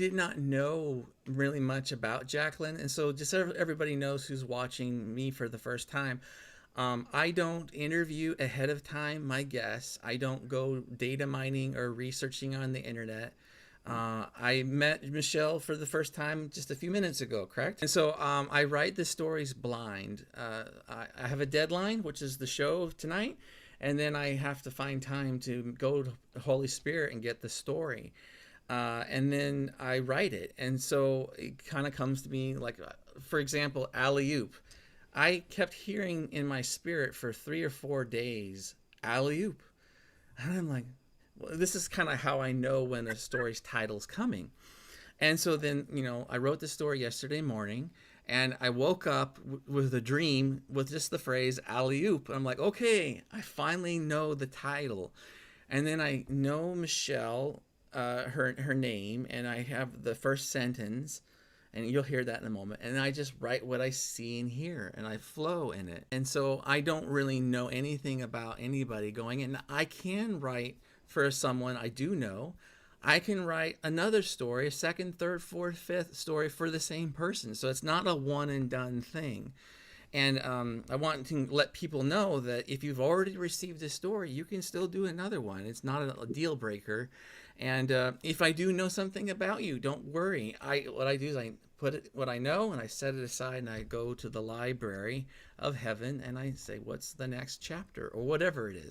did not know really much about Jacqueline, and so just so everybody knows who's watching me for the first time. I don't interview ahead of time my guests. I don't go data mining or researching on the internet. I met Michelle for the first time just a few minutes ago, correct? And so I write the stories blind. I have a deadline, which is the show tonight, and then I have to find time to go to the Holy Spirit and get the story. And then I write it. And so it kind of comes to me like, for example, alley oop. I kept hearing in my spirit for 3 or 4 days, alley oop. And I'm like, well, this is kind of how I know when a story's title's coming. And so then, I wrote the story yesterday morning, and I woke up with a dream with just the phrase alley oop. I'm like, okay, I finally know the title. And then I know Michelle, her name, and I have the first sentence, and you'll hear that in a moment. And I just write what I see and hear, and I flow in it. And so I don't really know anything about anybody going in. I can write for someone I do know. I can write another story, a second, third, fourth, fifth story for the same person. So it's not a one and done thing. And I want to let people know that if you've already received a story, you can still do another one. It's not a deal breaker. And if I do know something about you, don't worry. What I do is I put what I know, and I set it aside, and I go to the library of heaven, and I say, what's the next chapter, or whatever it is.